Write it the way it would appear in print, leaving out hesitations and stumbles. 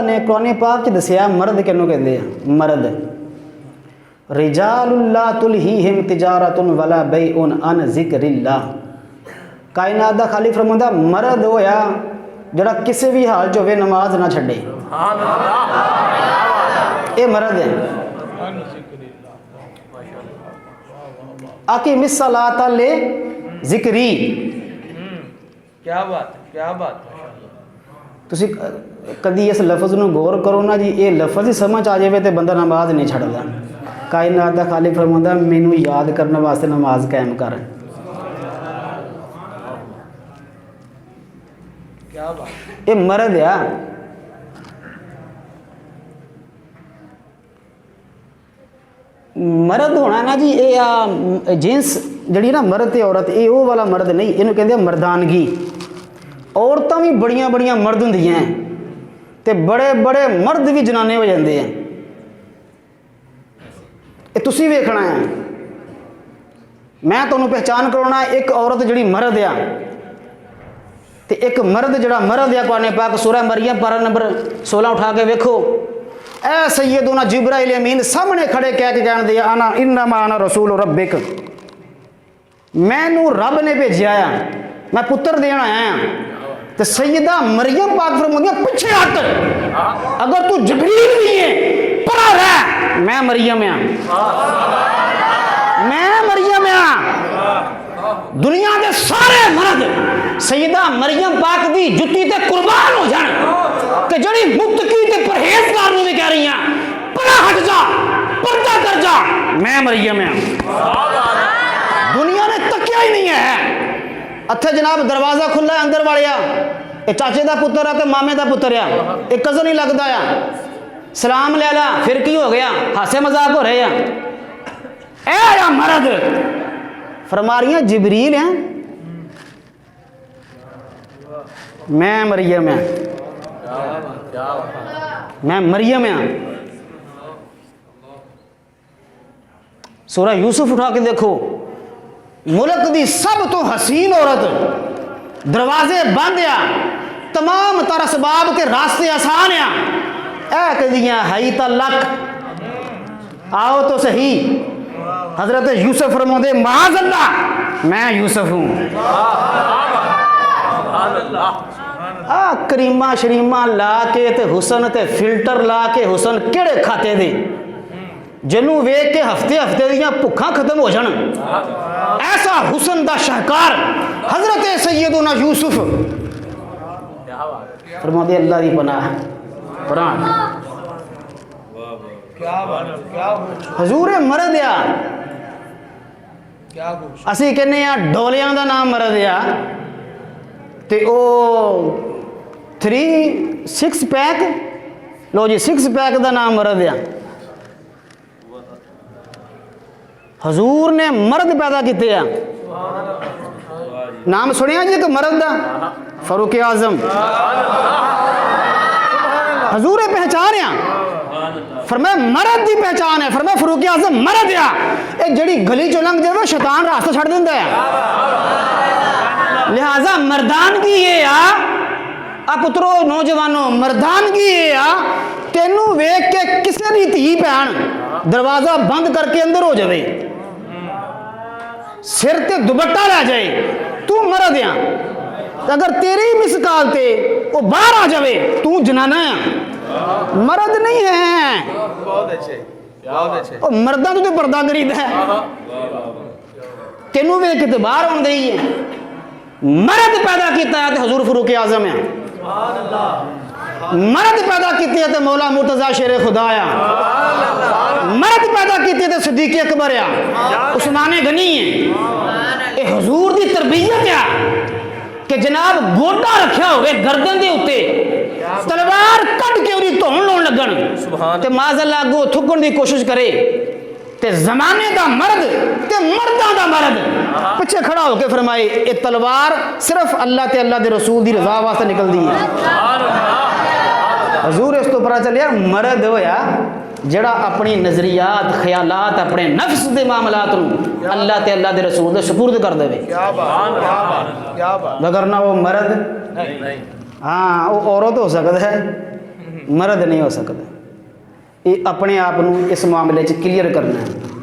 ने कुरान पाक च दसिया मर्द किनू कहते हैं। मर्द रिजालुल्ला तुलहीहिम तिजारतुन वला बैउन अन ज़िक्रिल्लाह। कायनात दा खालिक फरमांदा मर्द होया जड़ा किसी भी हाल च होवे नमाज ना छड्डे। ये मर्द है। आकी मिसलात ले जिक्री। क्या बात, क्या बात। तुसी कदी इस लफ्ज़ नूं गौर करो ना जी, ये लफ्ज़ ही समझ आ जाए तो बंदा नमाज नहीं छड्डदा। कायनात दा खालिक फरमांदा मैनू याद करने वास्ते नमाज कायम कर। क्या बात। ये मर्द आ। मर्द होना ना जी, ये जिन्स जड़ी ना मर्द ते औरत, ये वो वाला मर्द नहीं, इन्हू कहते मर्दानगी। औरतां भी बड़ियां बड़ियां मर्द होंदियां ते बड़े बड़े मर्द भी जनाने हो जाते हैं। ये तुसी वेखना है। मैं तुहानू पहचान कराना एक औरत जड़ी मर्द आ ते एक मर्द जड़ा मर्द आ। कुरान पाक सूरह मरियम पारा नंबर 16 उठा के वेखो। ऐ सैयदुना जिब्राइल अमीन सामने खड़े कह के कहन दिया आना इन्नमा अना रसूल रब्बिक। मैनू रब ने भेजिया आ, मैं पुत्र देना आया। तो सैयदा मरियम पाक फरमांदी पीछे हट, अगर तू जिब्रील नहीं है परा रह, मैं मरियम आ, मैं मरियम आ। दुनिया के सारे मर्द सैयदा मरियम पाक दी जुत्ती ते कुर्बान हो जान कि जड़ी मुत्तकी ते परहेजगार नूं भी कह रही हैं परा हट जा, पर्दा कर जा, मैं मरियम आ। दुनिया ने तकिया ही नहीं है। अथे जनाब दरवाजा खुला है, अंदर वालिया ये चाचे का पुत्र है तो मामे का पुत्र है, एक कजन ही लगता है। सलाम ले ला, फिर की हो गया, हासे मजाक हो रहे हैं। ए या मर्द फरमारियां जिबरील हैं, मैं मरियम है, मैं मरियम है। सूरह यूसुफ उठा के देखो, मुल्क दी सब तो हसीन औरत, दरवाजे बंद आ, तमाम तर असबाब के रास्ते आसान आ। ऐ कदियां हई तो लक, आओ तो सही। हजरत यूसुफ फरमाते माज़अल्लाह मैं यूसुफ हूँ। करीमा शरीमा ला के ते हुसन ते फिल्टर ला के हुसन केड़े खाते दे जिन्हों वेख के हफ्ते हफ्ते दियां भुखा खत्म हो जान। ऐसा हुसन दा शाहकार हजरत सैयदुना यूसुफ। फरमाते अल्लाह दी पनाह कुरान। हजूर मर्द आ। असी कहने डोलियां दा नाम मर्द आ ते ओ 6 पैक, लो जी 6 पैक का नाम मर्द आ। हजूर ने मर्द पैदा किए आ। नाम सुनिया जी तो मर्द का फारूक आजम। हजूर पहचान आ, फरमाया मर्द की पहचान है, फरमाया फारूक आजम मर्द आ। ये जड़ी गली चो लंघ जाए शैतान रास्ता छड़ देंदा है। लिहाजा मर्दानगी ये आ पुत्रो नौजवानों, मर्दानगी ये आ तेनू वेख के किसी दी धी भैन दरवाजा बंद करके अंदर हो जाए, सिर ते दुपट्टा लै जाए, तू मर्द आ। अगर तेरी मिसकाल ते वो बाहर आ जाए तू जनाना है, मर्द नहीं है। बहुत अच्छे, बहुत अच्छे। मर्दा तो पर्दा करीदा है, तेनू वेख के बाहर आउण दई है। मर्द पैदा किया है तो हजूर फारूक आजम है। मर्द पैदा किए तो मौला मुर्तजा शेर खुदा आ। मर्द पैदा किए तो सिद्दीक अकबर आ, उस्माने गनी है। ये हजूर की तरबियत आ कि जनाब गोडा रखा हो गर्दन के उत्ते, तलवार कट के उरी धौन लाउण लगन ते माज़अल्लाह अगों थुकण की कोशिश करे ते जमाने का मर्द ते मर्दां दा मर्द पिछे खड़ा होकर फरमाए ये तलवार सिर्फ अल्लाह ते अल्लाह दे रसूल दी रजा वास्ते निकलदी है। हजूर इस तो पता चलिया मर्द होया जड़ा अपनी नजरियात ख्यालात अपने नफ्स के मामलात अल्लाह ते अल्लाह दे रसूल दे सुपुर्द कर देवे। वगरना वो मर्द हाँ वो औरत हो सकता है मर्द नहीं हो सकता। ये अपने आप ਨੂੰ इस मामले 'ਚ क्लीयर करना है।